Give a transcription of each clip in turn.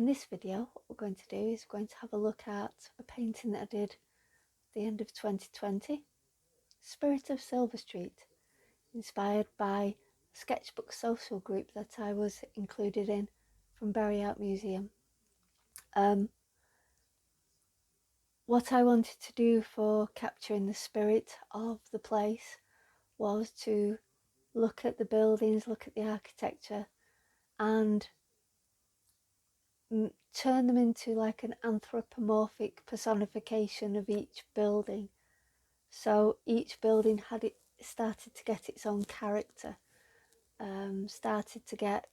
this video, what we're going to do is going to have a look at a painting that I did at the end of 2020, Spirit of Silver Street, inspired by a Sketchbook social group that I was included in from Bury Art Museum. What I wanted to do for capturing the spirit of the place was to look at the buildings, look at the architecture, and turn them into like an anthropomorphic personification of each building. So each building started to get its own character, started to get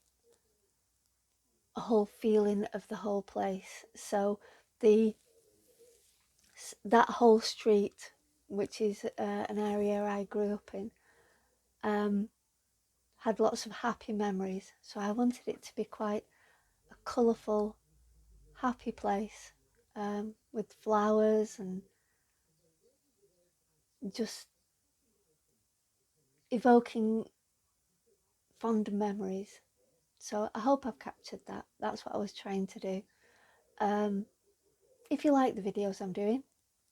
a whole feeling of the whole place. So that whole street, which is an area I grew up in, had lots of happy memories. So I wanted it to be quite a colourful, happy place, with flowers and just evoking fond memories. So I hope I've captured that. That's what I was trying to do. If you like the videos I'm doing,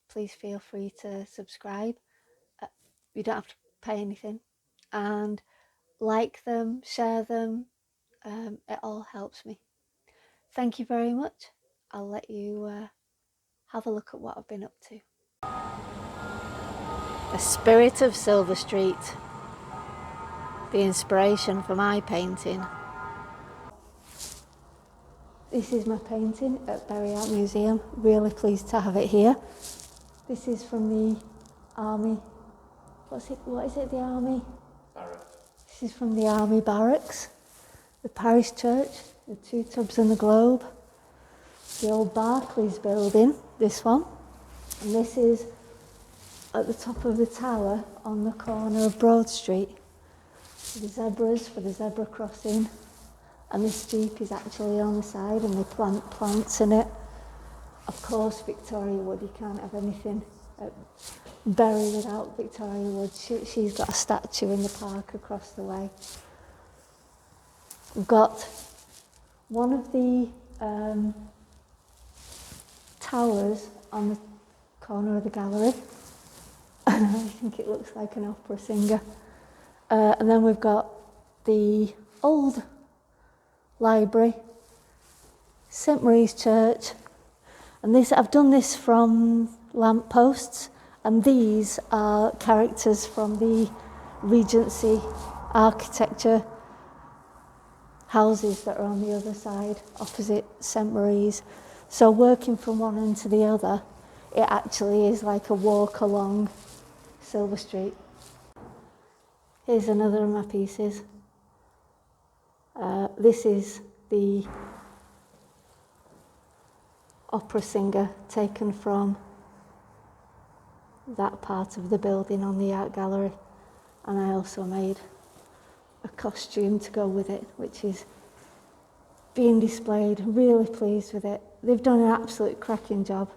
please feel free to subscribe. You don't have to pay anything, and like them, share them. It all helps me. Thank you very much. I'll let you have a look at what I've been up to. The Spirit of Silver Street, the inspiration for my painting. This is my painting at Bury Art Museum. Really pleased to have it here. This is from the army. What is it? The army? Barracks. This is from the army barracks. The parish church, the two tubs and the globe. The old Barclays building, this one. And this is at the top of the tower on the corner of Broad Street. The zebras for the zebra crossing. And this Jeep is actually on the side, and they plant plants in it. Of course, Victoria Wood, you can't have anything at Bury without Victoria Wood. She's got a statue in the park across the way. We've got one of the towers on the corner of the gallery. I think it looks like an opera singer. And then we've got the old library, St Marie's Church, and I've done this from lampposts, and these are characters from the Regency architecture houses that are on the other side, opposite St Marie's. So working from one end to the other, it actually is like a walk along Silver Street. Here's another of my pieces. This is the opera singer taken from that part of the building on the art gallery, and I also made a costume to go with it, which is being displayed. Really pleased with it. They've done an absolute cracking job.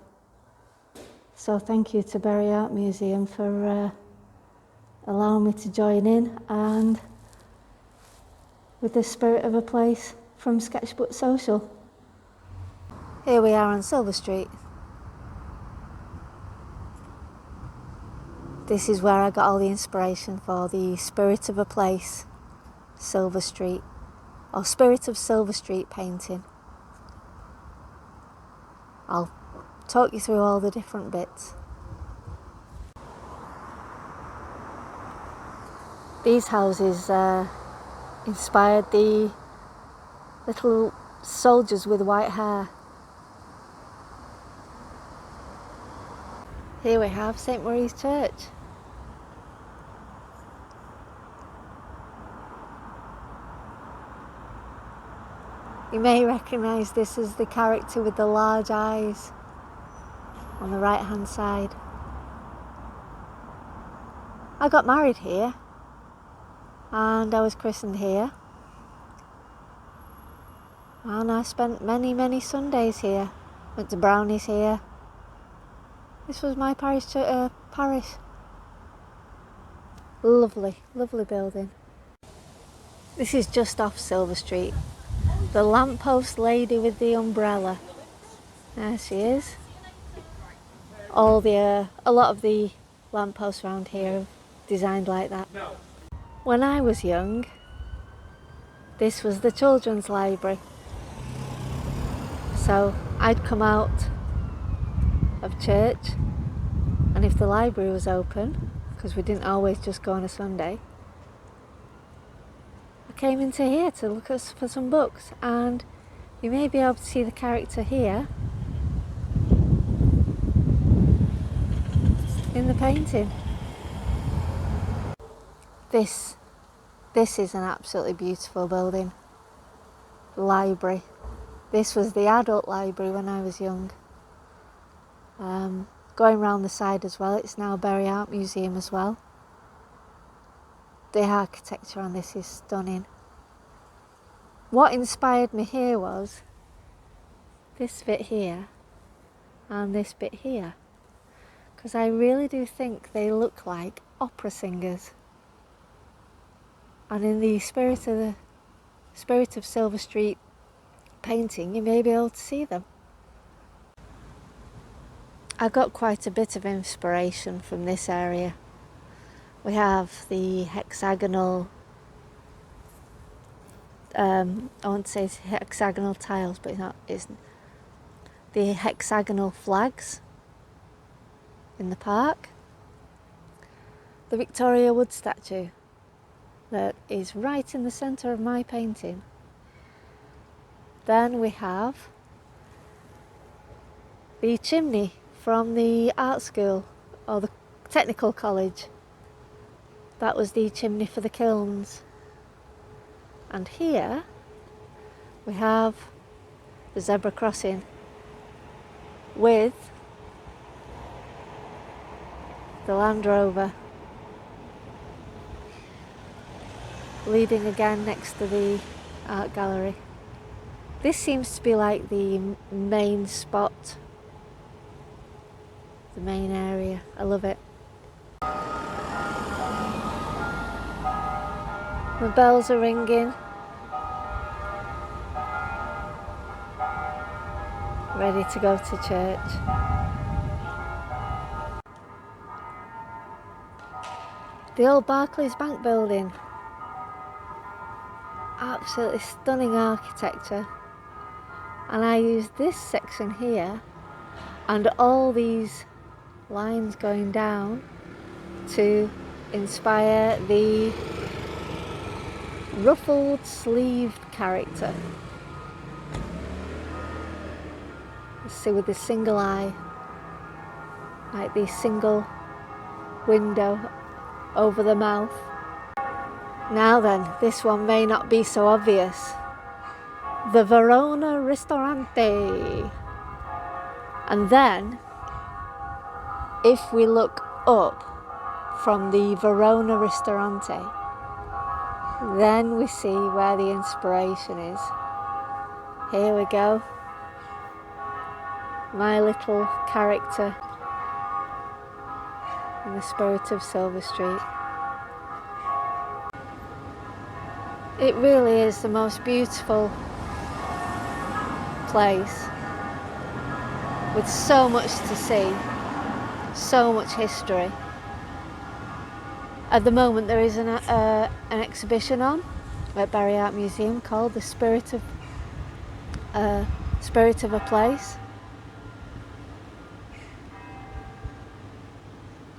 So thank you to Bury Art Museum for allowing me to join in, and with the spirit of a place from Sketchbook Social. Here we are on Silver Street. This is where I got all the inspiration for the Spirit of a Place, Silver Street, or Spirit of Silver Street painting. I'll talk you through all the different bits. These houses inspired the little soldiers with white hair. Here we have St Marie's Church. You may recognise this as the character with the large eyes on the right hand side. I got married here, and I was christened here, and I spent many Sundays here. Went to Brownies here. This was my parish. Lovely building. This is just off Silver Street. The lamppost lady with the umbrella. There she is. A lot of the lampposts around here are designed like that. When I was young, this was the children's library. So I'd come out of church, and if the library was open, because we didn't always just go on a Sunday, I came into here to look for some books, and you may be able to see the character here in the painting. This is an absolutely beautiful building. Library. This was the adult library when I was young. Going round the side as well, it's now a Barry Art Museum as well. The architecture on this is stunning. What inspired me here was this bit here and this bit here, because I really do think they look like opera singers. And in the spirit of Silver Street painting, you may be able to see them. I got quite a bit of inspiration from this area. We have the hexagonal, I want to say it's hexagonal tiles, but it's the hexagonal flags in the park. The Victoria Wood statue that is right in the centre of my painting. Then we have the chimney from the art school or the technical college. That was the chimney for the kilns. And here we have the zebra crossing with the Land Rover leading again next to the art gallery. This seems to be like the main spot, the main area. I love it. The bells are ringing. Ready to go to church. The old Barclays Bank building. Absolutely stunning architecture. And I used this section here and all these lines going down to inspire the ruffled sleeved character. You see, with this single eye, like the single window over the mouth. Now then, this one may not be so obvious. The Verona Ristorante. And then, if we look up from the Verona Ristorante, then we see where the inspiration is. Here we go. My little character in the spirit of Silver Street. It really is the most beautiful place with so much to see, so much history. At the moment there is an exhibition on at Barry Art Museum called The Spirit of a Place.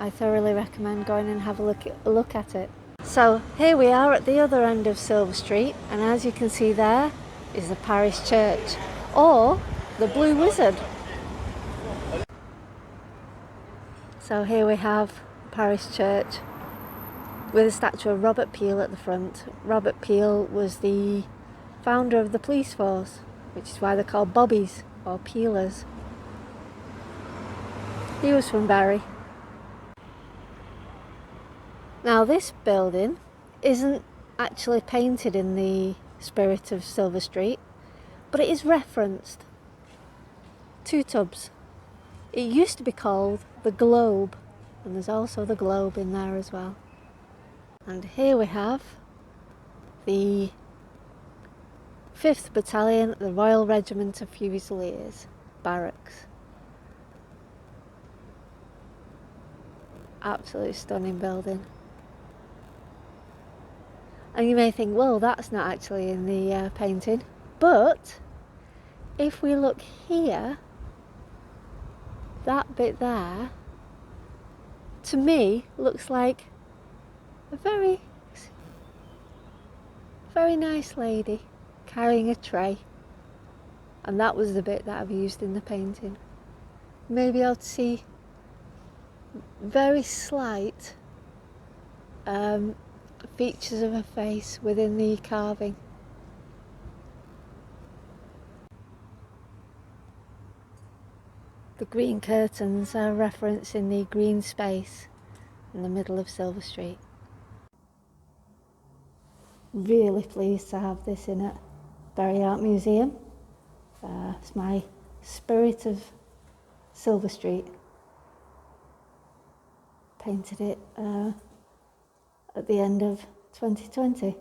I thoroughly recommend going and have a look at it. So here we are at the other end of Silver Street, and as you can see there is the parish church, or the Blue Wizard. So here we have the parish church with a statue of Robert Peel at the front. Robert Peel was the founder of the police force, which is why they're called Bobbies or Peelers. He was from Barry. Now this building isn't actually painted in the spirit of Silver Street, but it is referenced. Two tubs. It used to be called the Globe, and there's also the Globe in there as well. And here we have the 5th Battalion, the Royal Regiment of Fusiliers, Barracks. Absolutely stunning building. And you may think, well, that's not actually in the painting. But if we look here, that bit there, to me, looks like a very, very nice lady carrying a tray. And that was the bit that I've used in the painting. Maybe I'll see very slight features of her face within the carving. The green curtains are referencing the green space in the middle of Silver Street. Really pleased to have this in at Bury Art Museum. It's my Spirit of Silver Street. Painted it at the end of 2020.